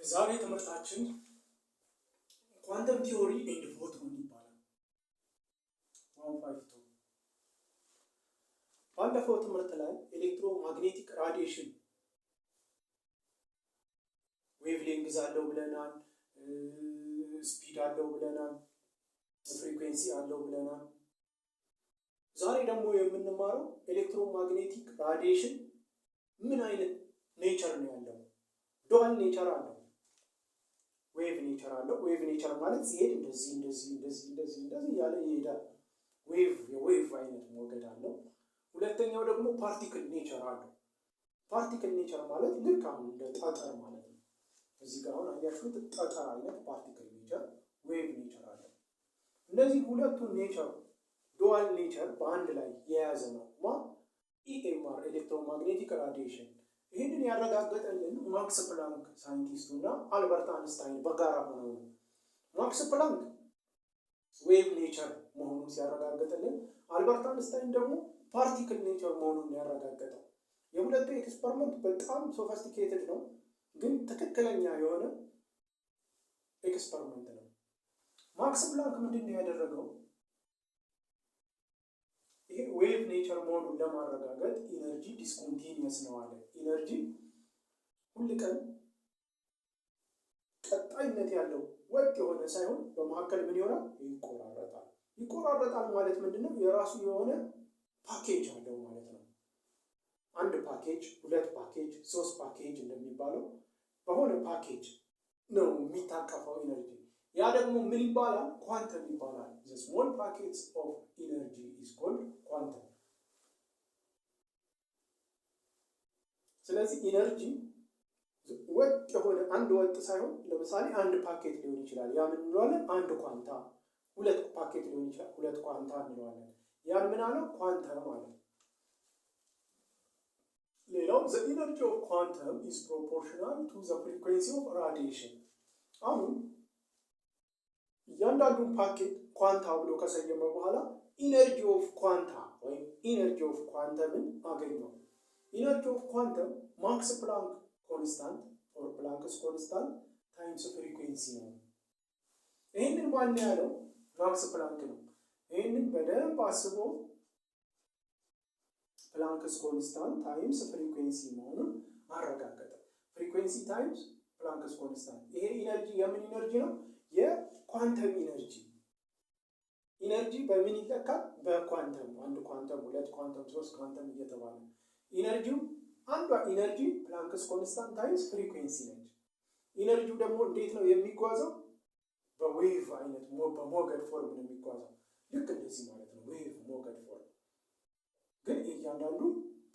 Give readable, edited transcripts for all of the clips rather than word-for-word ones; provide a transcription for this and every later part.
ዛሬ ትምህርታችን ኳንተም ቲዮሪ ኤንድ ፎቶን ይባላል። 152 ባለፈው ትምህርት ላይ ኤሌክትሮማግኔቲክ ራዲዬሽን ዌቭ ሌንግዝ አለው ብለናል፣ ስፒድ አለው ብለናል፣ ፍሪኩዌንሲ አለው ብለናል። ዛሬ ደግሞ የምንማረው ኤሌክትሮማግኔቲክ ራዲዬሽን ምን አይነት ኔቸር ነው ያለው? ዱዋል ኔቸር አለው፣ ዌቭ ኔቸር አለው። ዌቭ ኔቸር ማለት ሲሄድ እንደዚህ እያለ ይሄዳል። የዌቭ አይነት ሞገድ አለው። ሁለተኛው ደግሞ ፓርቲክል ኔቸር አለው። ፓርቲክል ኔቸር ማለት ልክ አሁን እንደ ጠጠር ማለት ነው። እዚህ ጋር አሁን አያችሁት ጠጠር አይነት ፓርቲክል ኔቸር፣ ዌቭ ኔቸር አለው። እነዚህ ሁለቱ ኔቸር ዱዋል ኔቸር በአንድ ላይ የያዘ ነው ኢኤምአር ኤሌክትሮማግኔቲክ ራዲዬሽን። ይህንን ያረጋገጠልን ማክስ ፕላንክ ሳይንቲስቱ እና አልበርት አንስታይን በጋራ ሆነው ነው። ማክስ ፕላንክ ዌቭ ኔቸር መሆኑን ሲያረጋግጥልን፣ አልበርት አንስታይን ደግሞ ፓርቲክል ኔቸር መሆኑን ያረጋገጠው። የሁለቱ ኤክስፐሪመንት በጣም ሶፊስቲኬትድ ነው፣ ግን ትክክለኛ የሆነ ኤክስፐሪመንት ነው። ማክስ ፕላንክ ምንድን ነው ያደረገው? ይሄ ዌቭ ኔቸር መሆኑን ለማረጋገጥ ኢነርጂ ዲስኮንቲኒየስ ነው አለ። ኢነርጂ ሁል ቀን ቀጣይነት ያለው ወጥ የሆነ ሳይሆን በመካከል ምን ይሆናል? ይቆራረጣል። ይቆራረጣል ማለት ምንድነው? የራሱ የሆነ ፓኬጅ አለው ማለት ነው። አንድ ፓኬጅ፣ ሁለት ፓኬጅ፣ ሶስት ፓኬጅ እንደሚባለው በሆነ ፓኬጅ ነው የሚታቀፈው ኢነርጂ። ያ ደግሞ ምን ይባላል? ኳንተም ይባላል። the small packets of energy is called quantum። ስለዚህ ኢነርጂ ወጥ የሆነ አንድ ወጥ ሳይሆን ለምሳሌ አንድ ፓኬት ሊሆን ይችላል። ያ ምን እንለዋለን? አንድ ኳንታ። ሁለት ፓኬት ሊሆን ይችላል፣ ሁለት ኳንታ እንለዋለን። ያን ምን አለ? ኳንተም ማለት። ሌላው the energy of quantum is proportional to the frequency of radiation። አሁን እያንዳንዱን ፓኬት ኳንታ ብሎ ከሰየመ በኋላ ኢነርጂ ኦፍ ኳንታ ወይም ኢነርጂ ኦፍ ኳንተምን አገኘው። ኢነርጂ ኦፍ ኳንተም ማክስ ፕላንክ ኮንስታንት ኦር ፕላንክስ ኮንስታንት ታይምስ ፍሪኩዌንሲ ነው። ይህንን ማን ያለው? ማክስ ፕላንክ ነው። ይህንን በደንብ አስቦ ፕላንክስ ኮንስታንት ታይምስ ፍሪኩዌንሲ መሆኑን አረጋገጠ። ፍሪኩዌንሲ ታይምስ ፕላንክስ ኮንስታንት። ይሄ ኢነርጂ የምን ኢነርጂ ነው? የኳንተም ኢነርጂ። ኢነርጂ በምን ይለካል? በኳንተም። አንድ ኳንተም፣ ሁለት ኳንተም፣ ሶስት ኳንተም እየተባለ ኢነርጂው አንዷ ኢነርጂ ፕላንክስ ኮንስታንት ታይምስ ፍሪኩዌንሲ ነች። ኢነርጂው ደግሞ እንዴት ነው የሚጓዘው? በዌቭ አይነት በሞገድ ፎርም ነው የሚጓዘው። ልክ እንደዚህ ማለት ነው። ዌቭ ሞገድ ፎርም ግን እያንዳንዱ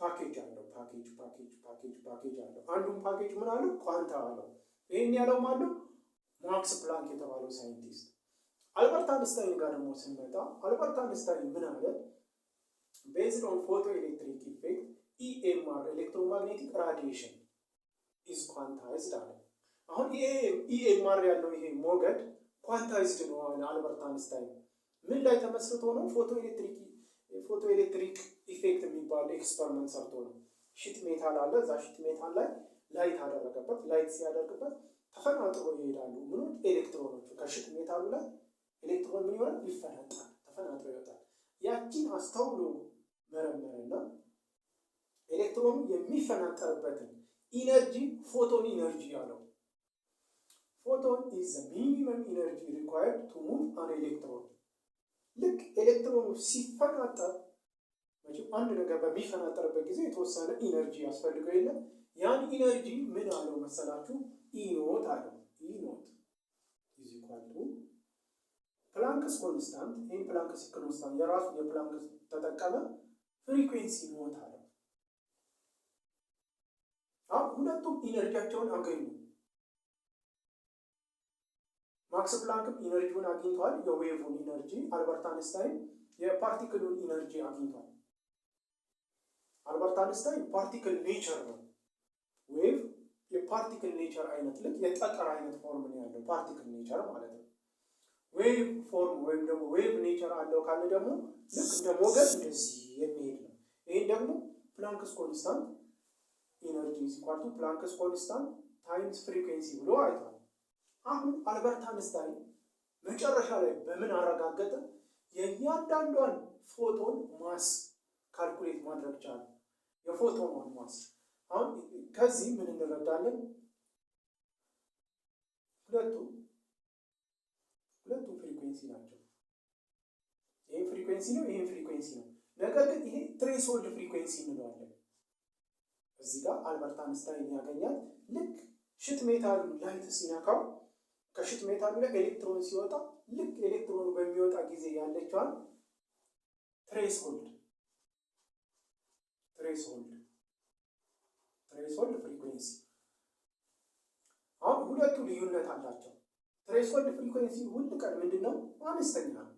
ፓኬጅ አለው። ፓኬጅ አለው። አንዱን ፓኬጅ ምን አለው? ኳንታ አለው። ይሄን ያለው ማለት ማክስ ፕላንክ የተባለው ሳይንቲስት። አልበርት አንስታይን ጋር ደግሞ ስንመጣ አልበርት አንስታይን ምን አለ? ቤዝድ ኦን ፎቶ ኤሌክትሪክ ኢፌክት ኢኤምአር ኤሌክትሮማግኔቲክ ራዲዬሽን ኢዝ ኳንታይዝድ አለ። አሁን ይሄ ኢኤምአር ያለው ይሄ ሞገድ ኳንታይዝድ ነው አለ አልበርት አንስታይን። ምን ላይ ተመስርቶ ነው? ፎቶ ኤሌክትሪክ ኢፌክት የሚባል ኤክስፐሪመንት ሰርቶ ነው። ሺት ሜታል አለ። እዛ ሺት ሜታል ላይ ላይት አደረገበት። ላይት ሲያደርግበት ተፈናጥሮ ይሄዳሉ ምኖች ኤሌክትሮኖቹ። ከሽት ሜታሉ ላይ ኤሌክትሮን ምን ይሆናል? ይፈናጣል፣ ተፈናጥሮ ይወጣል። ያቺን አስተውሎ መረመረና ኤሌክትሮኑ የሚፈናጠርበትን ኢነርጂ ፎቶን ኢነርጂ አለው። ፎቶን ኢዝ ዘ ሚኒመም ኢነርጂ ሪኳየርድ ቱ ሙቭ አን ኤሌክትሮን። ልክ ኤሌክትሮኑ ሲፈናጠር መቼም አንድ ነገር በሚፈናጠርበት ጊዜ የተወሰነ ኢነርጂ ያስፈልገው የለም። ያን ኢነርጂ ምን አለው መሰላችሁ? ኢኖት አለው። ኢኖት ኢዝ ኢኳል ቱ ፕላንክስ ኮንስታንት። ይህን ፕላንክስ ኮንስታንት የራሱ የፕላንክስ ተጠቀመ፣ ፍሪኩዌንሲ ኖት አለው። አሁን ሁለቱም ኢነርጂያቸውን አገኙ። ማክስ ፕላንክም ኢነርጂውን አግኝቷል፣ የዌቭን ኢነርጂ። አልበርት አንስታይን የፓርቲክሉን ኢነርጂ አግኝቷል። አልበርት አንስታይን ፓርቲክል ኔቸር ነው። ዌቭ የፓርቲክል ኔቸር አይነት ልክ የጠጠር አይነት ፎርም ነው ያለው ፓርቲክል ኔቸር ማለት ነው። ዌቭ ፎርም ወይም ደግሞ ዌቭ ኔቸር አለው ካለ ደግሞ ልክ እንደ ሞገድ እንደዚህ የሚሄድ ነው። ይሄን ደግሞ ፕላንክስ ኮንስታንት ኢነርጂ ኢዝ ኢኳል ቱ ፕላንክስ ኮንስታንት ታይምስ ፍሪኩዌንሲ ብሎ አይቷል። አሁን አልበርት አንስታይን መጨረሻ ላይ በምን አረጋገጠ? የእያንዳንዷን ፎቶን ማስ ካልኩሌት ማድረግ ቻለ። የፎቶኗን ማስ። አሁን ከዚህ ምን እንረዳለን? ሁለቱ ፍሪኩዌንሲ ናቸው። ይሄ ፍሪኩዌንሲ ነው፣ ይሄ ፍሪኩዌንሲ ነው። ነገር ግን ይሄ ትሬስሆልድ ፍሪኩዌንሲ እንለዋለን። እዚህ ጋር አልበርት አንስታይን ያገኛል። ልክ ሽት ሜታሉ ላይት ሲነካው ከሽት ሜታሉ ላይ ኤሌክትሮን ሲወጣ ልክ ኤሌክትሮኑ በሚወጣ ጊዜ ያለችዋን ትሬስሆልድ ፍሪኩዌንሲ። አሁን ሁለቱ ልዩነት አላቸው። ትሬስሆልድ ፍሪኩዌንሲ ሁል ቀን ምንድነው? አነስተኛ ነው።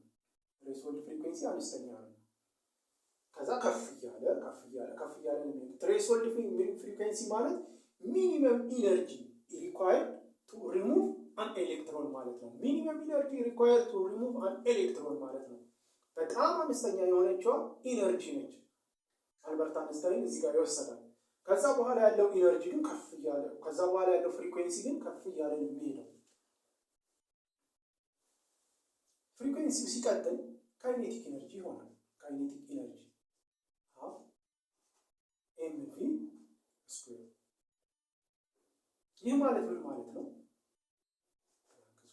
ትሬስሆልድ ፍሪኩዌንሲ አነስተኛ ነው። ከዛ ከፍ እያለ ነው። ትሬስሆልድ ፍሪኩዌንሲ ማለት ሚኒመም ኢነርጂ ሪኳየርድ ቱ ሪሙቭ አን ኤሌክትሮን ማለት ነው። ሚኒመም ኢነርጂ ሪኳየርድ ቱ ሪሙቭ አን ኤሌክትሮን ማለት ነው። በጣም አነስተኛ የሆነችዋ ኢነርጂ ነች። አልበርት አንስታይን እዚህ ጋር ይወሰዳል። ከዛ በኋላ ያለው ኢነርጂ ግን ከፍ እያለ፣ ከዛ በኋላ ያለው ፍሪኩዌንሲ ግን ከፍ እያለ ነው የሚሄደው። ፍሪኩዌንሲው ሲቀጥል ካይኔቲክ ኢነርጂ ይሆናል። ካይኔቲክ ኢነርጂ half mv ስኩዌር። ይህ ማለት ምን ማለት ነው?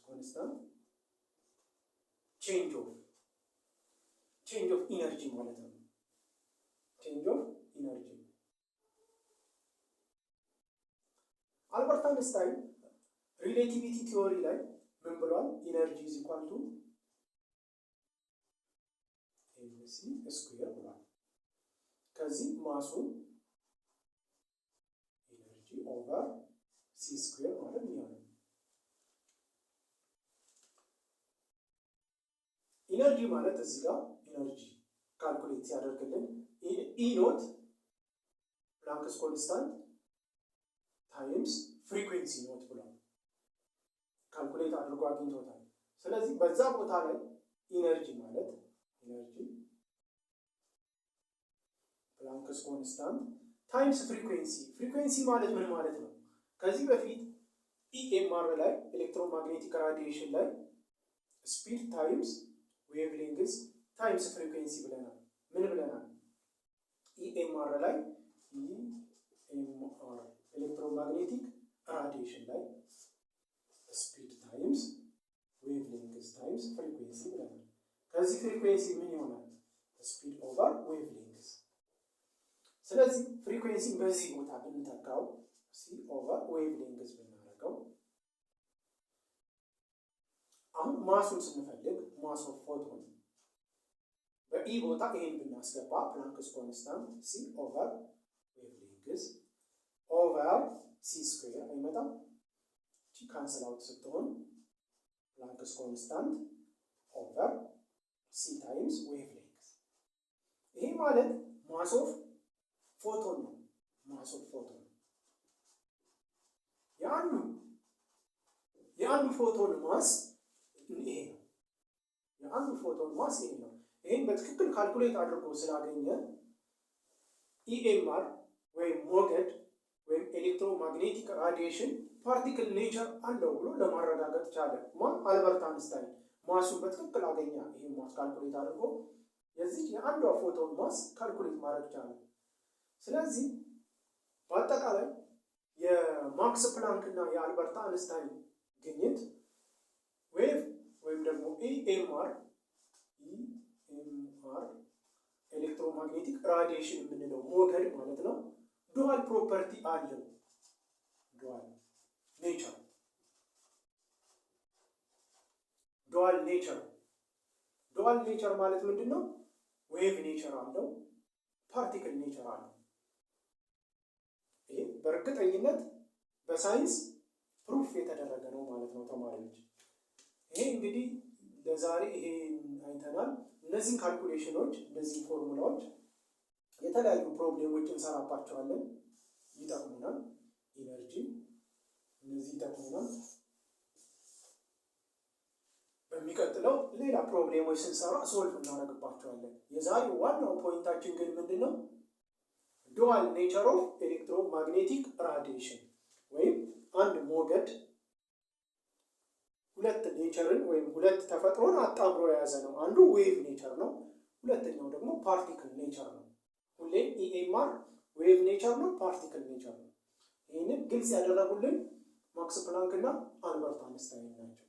ኮንስታንት ቼንጅ ኦፍ ኢነርጂ ማለት ነው። ቼንጅ ኦፍ ኢነርጂ። አልበርት አንስታይን ሪሌቲቪቲ ቲዮሪ ላይ ምን ብሏል? ኢነርጂ ኢዝ ኢኳል ቱ ኤምሲ ስኩዌር ብሏል። ከዚህ ማሱ ኢነርጂ ኦቨር ሲ ስኩዌር ማለት ነው። ኢነርጂ ማለት እዚህ ጋር ኢነርጂ ካልኩሌት ሲያደርግልን ኢ ኖት ፕላንክስ ኮንስታንት ታይምስ ፍሪኩዌንሲ ኖት ብሏል። ካልኩሌት አድርጎ አግኝቶታል። ስለዚህ በዛ ቦታ ላይ ኢነርጂ ማለት ኢነርጂ ፕላንክስ ኮንስታንት ታይምስ ፍሪኩዌንሲ ማለት ምን ማለት ነው? ከዚህ በፊት ኢኤምአር ላይ ኤሌክትሮማግኔቲክ ራዲዬሽን ላይ ስፒድ ታይምስ ዌቭ ሌንግዝ ታይምስ ፍሪኩዌንሲ ብለናል። ምን ብለናል? ኢኤምአር ላይ ኢኤምአር ኤሌክትሮማግኔቲክ ራዲዬሽን ላይ ስፒድ ታይምስ ዌቭ ሌንግዝ ታይምስ ፍሪኩዌንሲ ብለናል። ከዚህ ፍሪኩዌንሲ ምን ይሆናል? ስፒድ ኦቨር ዌቭ ሌንግዝ። ስለዚህ ፍሪኩዌንሲ በዚህ ቦታ ብንተካው ሲ ኦቨር ዌቭ ሌንግዝ ብናደርገው፣ አሁን ማሱን ስንፈልግ ማስ ኦፍ ፎቶን በኢ ቦታ ይሄን ብናስገባ ፕላንክስ ኮንስታንት ሲ ኦቨር ዌቭ ሌንግዝ ኦቨር ሲ ስኩዌር አይመጣም። እቺ ካንሰል አውት ስትሆን ፕላንክስ ኮንስታንት ኦቨር ሲ ታይምስ ዌቭ ሌንግዝ። ይሄ ማለት ማስ ኦፍ ፎቶን ነው። ማስ ኦፍ ፎቶን የአንዱ ፎቶን ማስ ይሄ ነው። የአንዱ ፎቶን ማስ ይሄ ነው። ይሄን በትክክል ካልኩሌት አድርጎ ስላገኘ ኢኤምአር ወይም ሞገድ ወይም ኤሌክትሮማግኔቲክ ራዲዬሽን ፓርቲክል ኔቸር አለው ብሎ ለማረጋገጥ ቻለ። ማን? አልበርት አንስታይን ማሱን በትክክል አገኘ። ይሄን ማስ ካልኩሌት አድርጎ የዚህ የአንዷ ፎቶን ማስ ካልኩሌት ማድረግ ቻለ። ስለዚህ በአጠቃላይ የማክስ ፕላንክ እና የአልበርት አንስታይን ግኝት ዌቭ ወይም ደግሞ ኢኤምአር ኤሌክትሮማግኔቲክ ራዲዬሽን የምንለው ሞገድ ማለት ነው ዱዋል ፕሮፐርቲ አለው። ዱዋል ኔቸር ማለት ምንድን ነው? ዌቭ ኔቸር አለው፣ ፓርቲክል ኔቸር አለው። ይሄ በእርግጠኝነት በሳይንስ ፕሩፍ የተደረገ ነው ማለት ነው ተማሪዎች። ይሄ እንግዲህ ለዛሬ ይሄ አይተናል። እነዚህን ካልኩሌሽኖች፣ እነዚህን ፎርሙላዎች የተለያዩ ፕሮብሌሞች እንሰራባቸዋለን። ይጠቅሙናል። ኢነርጂ እነዚህ ይጠቅሙናል። በሚቀጥለው ሌላ ፕሮብሌሞች ስንሰራ ሶልቭ እናደርግባቸዋለን። የዛሬው ዋናው ፖይንታችን ግን ምንድነው? ዱዋል ኔቸር ኦፍ ኤሌክትሮማግኔቲክ ራዲዬሽን ወይም አንድ ሞገድ ሁለት ኔቸርን ወይም ሁለት ተፈጥሮን አጣምሮ የያዘ ነው። አንዱ ዌቭ ኔቸር ነው፣ ሁለተኛው ደግሞ ፓርቲክል ኔቸር ነው። ሁሌ ኢኤምአር ዌቭ ኔቸር ነው፣ ፓርቲክል ኔቸር ነው። ይህንን ግልጽ ያደረጉልን ማክስ ፕላንክ እና አልበርት አንስታይን ናቸው።